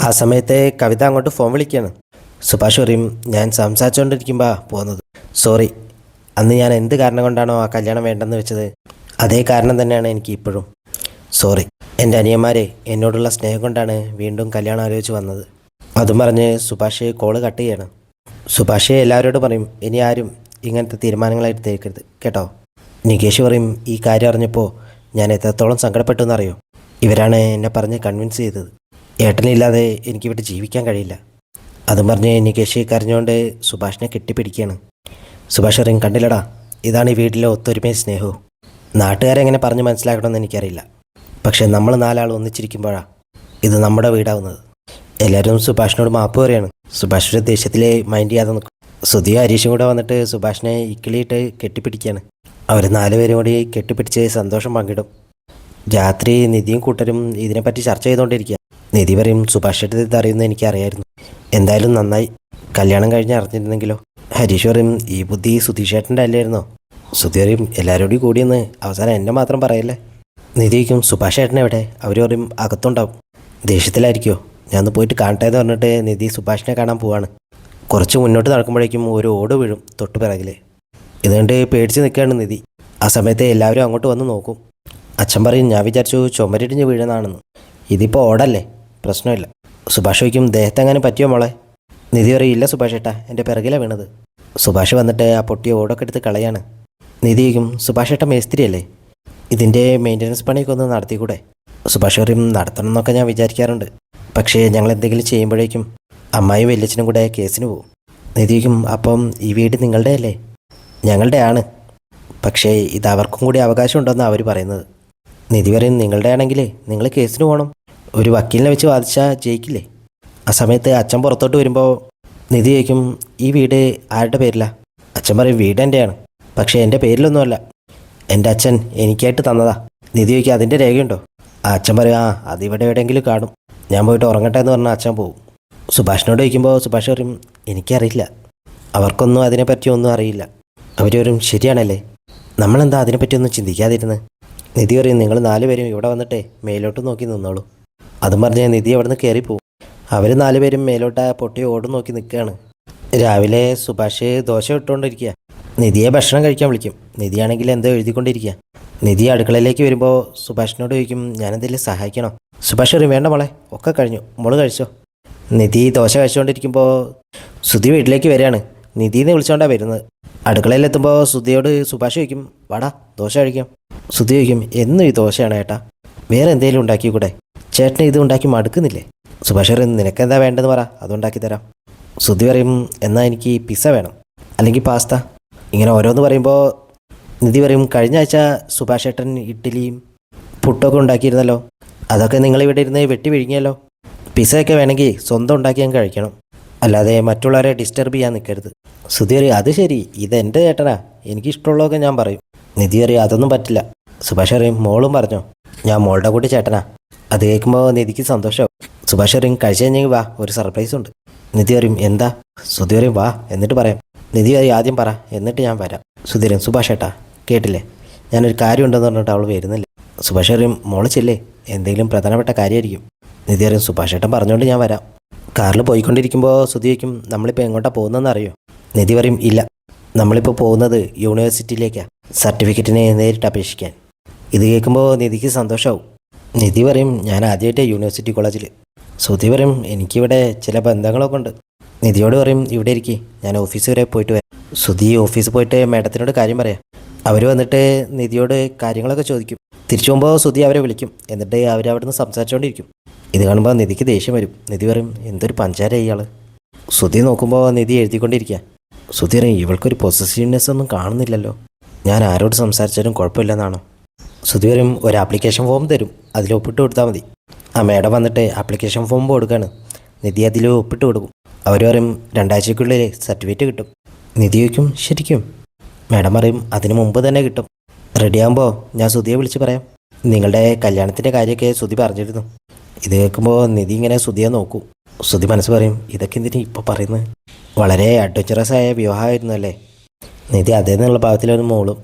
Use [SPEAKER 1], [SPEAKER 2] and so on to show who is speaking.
[SPEAKER 1] ആ സമയത്ത് കവിത അങ്ങോട്ട് ഫോൺ വിളിക്കുകയാണ്. സുഭാഷ് പറയും, ഞാൻ സംസാരിച്ചുകൊണ്ടിരിക്കുമ്പോൾ പോകുന്നത്. സോറി, അന്ന് ഞാൻ എന്ത് കാരണം കൊണ്ടാണോ ആ കല്യാണം വേണ്ടെന്ന് വെച്ചത്, അതേ കാരണം തന്നെയാണ് എനിക്ക് ഇപ്പോഴും. സോറി, എൻ്റെ അനിയന്മാരെ എന്നോടുള്ള സ്നേഹം കൊണ്ടാണ് വീണ്ടും കല്യാണം ആലോചിച്ച് വന്നത്. അതും പറഞ്ഞ് സുഭാഷ് കോള് കട്ട് ചെയ്യാണ്. സുഭാഷ് എല്ലാവരോടും പറയും, ഇനി ആരും ഇങ്ങനത്തെ തീരുമാനങ്ങളെടുത്തേക്കരുത് കേട്ടോ. നികേഷ് പറയും, ഈ കാര്യം അറിഞ്ഞപ്പോൾ ഞാൻ എത്രത്തോളം സങ്കടപ്പെട്ടു എന്നറിയോ. ഇവരാണ് എന്നെ പറഞ്ഞ് കൺവിൻസ് ചെയ്തത്. ഏട്ടനില്ലാതെ എനിക്കിവിടെ ജീവിക്കാൻ കഴിയില്ല. അതും പറഞ്ഞ് നികേഷ് കരഞ്ഞുകൊണ്ട് സുഭാഷിനെ കെട്ടിപ്പിടിക്കുകയാണ്. സുഭാഷ് പറയും, കണ്ടില്ലടാ, ഇതാണ് ഈ വീട്ടിലെ ഒത്തൊരുമയും സ്നേഹവും. നാട്ടുകാരെങ്ങനെ പറഞ്ഞ് മനസ്സിലാക്കണമെന്ന് എനിക്കറിയില്ല, പക്ഷേ നമ്മൾ നാലാൾ ഒന്നിച്ചിരിക്കുമ്പോഴാണ് ഇത് നമ്മുടെ വീടാവുന്നത്. എല്ലാവരും സുഭാഷിനോട് മാപ്പ് പറയാണ്. സുഭാഷിൻ്റെ ദേഷ്യത്തിൽ മൈൻഡ് ചെയ്യാതെ നിൽക്കും. സുധിയും ഹരീഷും കൂടെ വന്നിട്ട് സുഭാഷിനെ ഇക്കിളിയിട്ട് കെട്ടിപ്പിടിക്കുകയാണ്. അവർ നാലുപേരും കൂടി കെട്ടിപ്പിടിച്ച് സന്തോഷം പങ്കിടും. രാത്രി നിധിയും കൂട്ടരും ഇതിനെപ്പറ്റി ചർച്ച ചെയ്തുകൊണ്ടിരിക്കുക. നിധി പറയും, സുഭാഷിൻ്റെ ഇത് അറിയുന്നത് എനിക്കറിയായിരുന്നു. എന്തായാലും നന്നായി, കല്യാണം കഴിഞ്ഞ് അറിഞ്ഞിരുന്നെങ്കിലോ. ഹരീഷ് പറയും, ഈ ബുദ്ധി സുധീഷേട്ടൻ്റെ അല്ലായിരുന്നോ. സുധി പറയും, എല്ലാവരോടും കൂടിയെന്ന് അവസാനം എന്നെ മാത്രം പറയല്ലേ. നിധിക്കും, സുഭാഷ് ഏട്ടൻ എവിടെ? അവർ പറയും, അകത്തുണ്ടാവും. ദേഷ്യത്തിലായിരിക്കുമോ, ഞാൻ ഒന്ന് പോയിട്ട് കാണട്ടെ എന്ന് പറഞ്ഞിട്ട് നിധി സുഭാഷിനെ കാണാൻ പോവാണ്. കുറച്ച് മുന്നോട്ട് നടക്കുമ്പോഴേക്കും ഒരു ഓട് വീഴും തൊട്ട് പിറകിൽ. ഇതുകൊണ്ട് പേടിച്ച് നിൽക്കുകയാണ് നിധി. ആ സമയത്ത് എല്ലാവരും അങ്ങോട്ട് വന്ന് നോക്കും. അച്ഛൻ പറയും, ഞാൻ വിചാരിച്ചു ചുമരിടിഞ്ഞ് വീഴുന്നതാണെന്ന്. ഇതിപ്പോൾ ഓടല്ലേ, പ്രശ്നമില്ല. സുഭാഷ് ചോദിക്കും, ദേഹത്തെങ്ങാനും പറ്റിയോ മോളെ? നിധി പറയും, ഇല്ല സുഭാഷ് ഏട്ടാ, എൻ്റെ പിറകിലാണ് വീണത്. സുഭാഷ് വന്നിട്ട് ആ പൊട്ടിയ ഓടൊക്കെ എടുത്ത് കളയാണ്. നിധി ചോദിക്കും, സുഭാഷ് ഏട്ടൻ മേസ്തിരിയല്ലേ, ഇതിൻ്റെ മെയിൻ്റനൻസ് പണിയൊക്കെ ഒന്ന് നടത്തിക്കൂടെ? സുഭാഷ് പറയും, നടത്തണം എന്നൊക്കെ ഞാൻ വിചാരിക്കാറുണ്ട്, പക്ഷേ ഞങ്ങൾ എന്തെങ്കിലും ചെയ്യുമ്പോഴേക്കും അമ്മായും വല്യച്ഛനും കൂടെ കേസിന് പോകും. നിധി ചോദിക്കും, അപ്പം ഈ വീട് നിങ്ങളുടെ അല്ലേ? ഞങ്ങളുടെ ആണ്, പക്ഷേ ഇത് അവർക്കും കൂടി അവകാശം ഉണ്ടെന്നാണ് അവർ പറയുന്നത്. നിധി പറയും, നിങ്ങളുടെ ആണെങ്കിൽ നിങ്ങൾ കേസിന് പോകണം, ഒരു വക്കീലിനെ വെച്ച് വാദിച്ചാൽ ജയിക്കില്ലേ? ആ സമയത്ത് അച്ഛൻ പുറത്തോട്ട് വരുമ്പോൾ നിധി ചോദിക്കും, ഈ വീട് ആരുടെ പേരിലാണ്? അച്ഛൻ പറയും, വീട് എൻ്റെയാണ്, പക്ഷേ എൻ്റെ പേരിലൊന്നുമല്ല, എൻ്റെ അച്ഛൻ എനിക്കായിട്ട് തന്നതാ. നിധി ചോദിക്കും, അതിൻ്റെ രേഖയുണ്ടോ? ആ അച്ഛൻ പറയും, ആ അതിവിടെ എവിടെയെങ്കിലും കാണും, ഞാൻ പോയിട്ട് ഉറങ്ങട്ടെ എന്ന് പറഞ്ഞാൽ അച്ഛൻ പോകും. സുഭാഷിനോട് ചോദിക്കുമ്പോൾ സുഭാഷ് പറയും, എനിക്കറിയില്ല, അവർക്കൊന്നും അതിനെപ്പറ്റി ഒന്നും അറിയില്ല. അവർ വരും, ശരിയാണല്ലേ, നമ്മളെന്താ അതിനെപ്പറ്റിയൊന്നും ചിന്തിക്കാതിരുന്നത്? നിധി പറയും, നിങ്ങൾ നാലുപേരും ഇവിടെ വന്നിട്ടേ മേലോട്ട് നോക്കി നിന്നോളൂ. അതും പറഞ്ഞ് നിധി അവിടെ നിന്ന് കയറിപ്പോവും. അവർ നാലുപേരും മേലോട്ട് പൊട്ടി ഓടും നോക്കി നിൽക്കുകയാണ്. രാവിലെ സുഭാഷ് ദോശ ഇട്ടുകൊണ്ടിരിക്കുക. നിധിയെ ഭക്ഷണം കഴിക്കാൻ വിളിക്കും. നിധിയാണെങ്കിൽ എന്തോ എഴുതിക്കൊണ്ടിരിക്കുക. നിധി അടുക്കളയിലേക്ക് വരുമ്പോൾ സുഭാഷിനോട് ചോദിക്കും, ഞാനെന്തെങ്കിലും സഹായിക്കണോ? സുഭാഷ് പറയും, വേണ്ട മോളെ, ഒക്കെ കഴിഞ്ഞു, മോള് കഴിച്ചോ. നിധി ദോശ കഴിച്ചുകൊണ്ടിരിക്കുമ്പോൾ സുധി വീട്ടിലേക്ക് വരികയാണ്. നിധിന്ന് വിളിച്ചുകൊണ്ടാണ് വരുന്നത്. അടുക്കളയിലെത്തുമ്പോൾ സുധിയോട് സുഭാഷ് ചോദിക്കും, വാടാ ദോശ കഴിക്കാം. സുധി ചോദിക്കും, എന്നും ഈ ദോശയാണ് ഏട്ടാ, വേറെ എന്തെങ്കിലും ഉണ്ടാക്കിക്കൂടെ? ചേട്ടനെ ഇത് ഉണ്ടാക്കി മടുക്കുന്നില്ലേ? സുഭാഷ് പറയും, നിനക്കെന്താ വേണ്ടതെന്ന് പറ, അതുണ്ടാക്കി തരാം. സുധി പറയും, എന്നാൽ എനിക്ക് പിസ്സ വേണം, അല്ലെങ്കിൽ പാസ്ത. ഇങ്ങനെ ഓരോന്ന് പറയുമ്പോൾ നിധി പറയും, കഴിഞ്ഞ ആഴ്ച സുഭാഷ് ഏട്ടൻ ഇഡ്ഡലിയും പുട്ടൊക്കെ ഉണ്ടാക്കിയിരുന്നല്ലോ, അതൊക്കെ നിങ്ങളിവിടെ ഇരുന്ന് വെട്ടി വിഴുങ്ങിയല്ലോ. പിസ്സയൊക്കെ വേണമെങ്കിൽ സ്വന്തം ഉണ്ടാക്കി ഞാൻ കഴിക്കണം, അല്ലാതെ മറ്റുള്ളവരെ ഡിസ്റ്റർബ് ചെയ്യാൻ നിൽക്കരുത്. സുധി പറയും, അത് ശരി, ഇതെൻ്റെ ചേട്ടനാ, എനിക്കിഷ്ടമുള്ളതൊക്കെ ഞാൻ പറയും. നിധി പറയും, അതൊന്നും പറ്റില്ല. സുഭാഷ് പറയും, മോളും പറഞ്ഞോ, ഞാൻ മോളുടെ കൂട്ടി ചേട്ടനാ. അത് കേൾക്കുമ്പോൾ നിധിക്ക് സന്തോഷമാവും. സുഭാഷ് പറയും, കഴിച്ചു കഴിഞ്ഞെങ്കിൽ വാ, ഒരു സർപ്രൈസ് ഉണ്ട്. നിധി പറയും, എന്താ? സുധി പറയും, വാ എന്നിട്ട് പറയാം. നിധി പറയും, ആദ്യം പറ, എന്നിട്ട് ഞാൻ വരാം. സുധി പറയും, സുഭാഷ് ഏട്ടാ കേട്ടില്ലേ, ഞാനൊരു കാര്യം ഉണ്ടെന്ന് പറഞ്ഞിട്ട് അവൾ വരുന്നില്ല. സുഭാഷ് പറയും, മോള് ചെല്ലേ, എന്തെങ്കിലും പ്രധാനപ്പെട്ട കാര്യമായിരിക്കും. നിധി പറയും, സുഭാഷ് ഏട്ടൻ പറഞ്ഞുകൊണ്ട് ഞാൻ വരാം. കാറിൽ പോയിക്കൊണ്ടിരിക്കുമ്പോൾ സുധി ചോദിക്കും, നമ്മളിപ്പോൾ എങ്ങോട്ടാണ് പോകുന്നതെന്ന് അറിയോ? നിധി പറയും, ഇല്ല, നമ്മളിപ്പോൾ പോകുന്നത് യൂണിവേഴ്സിറ്റിയിലേക്കാണ്, സർട്ടിഫിക്കറ്റിന് നേരിട്ട് അപേക്ഷിക്കാൻ. ഇത് കേൾക്കുമ്പോൾ നിധിക്ക് സന്തോഷമാവും. നിധി പറയും, ഞാൻ ആദ്യമായിട്ട് യൂണിവേഴ്സിറ്റി കോളേജിൽ. സുധി പറയും, എനിക്കിവിടെ ചില ബന്ധങ്ങളൊക്കെ ഉണ്ട്. നിധിയോട് പറയും, ഇവിടെ ഇരിക്കും, ഞാൻ ഓഫീസ് വരെ പോയിട്ട് വരാം. സുധി ഓഫീസിൽ പോയിട്ട് മേഡത്തിനോട് കാര്യം പറയാം. അവർ വന്നിട്ട് നിധിയോട് കാര്യങ്ങളൊക്കെ ചോദിക്കും. തിരിച്ചു പോകുമ്പോൾ സുധി അവരെ വിളിക്കും. എന്നിട്ട് അവരവിടെ നിന്ന് സംസാരിച്ചുകൊണ്ടിരിക്കും. ഇത് കാണുമ്പോൾ നിധിക്ക് ദേഷ്യം വരും. നിധി പറയും, എന്തൊരു പഞ്ചാര ഇയാൾ. സുധി നോക്കുമ്പോൾ നിധി എഴുതിക്കൊണ്ടിരിക്കുക. സുധി പറയും, ഇവൾക്കൊരു പൊസസീവ്നെസ് ഒന്നും കാണുന്നില്ലല്ലോ, ഞാൻ ആരോട് സംസാരിച്ചാലും കുഴപ്പമില്ലെന്നാണോ? സുധി പറയും, ഒരു ആപ്ലിക്കേഷൻ ഫോം തരും, അതിൽ ഒപ്പിട്ട് കൊടുത്താൽ മതി. ആ മേഡം വന്നിട്ട് ആപ്ലിക്കേഷൻ ഫോം കൊടുക്കുകയാണ്. നിധി അതിൽ ഒപ്പിട്ട് കൊടുക്കും. അവർ പറയും, 2 ആഴ്ചയ്ക്കുള്ളിൽ സർട്ടിഫിക്കറ്റ് കിട്ടും. നിധി ചോദിക്കും, ശരിക്കും? മേഡം പറയും, അതിന് മുമ്പ് തന്നെ കിട്ടും. റെഡിയാകുമ്പോൾ ഞാൻ സുധിയെ വിളിച്ച് പറയാം. നിങ്ങളുടെ കല്യാണത്തിൻ്റെ കാര്യമൊക്കെ സുധി പറഞ്ഞിരുന്നു. ഇത് കേൾക്കുമ്പോൾ നിധി ഇങ്ങനെ സുധിയെ നോക്കൂ. സുധി മനസ്സ് പറയും, ഇതൊക്കെ എന്തിനാ ഇപ്പോൾ പറയുന്നത്? വളരെ അഡ്വഞ്ചറസ് ആയ വിവാഹമായിരുന്നു അല്ലേ? നിധി അതേന്നുള്ള ഭാവത്തിലൊരു മോളും.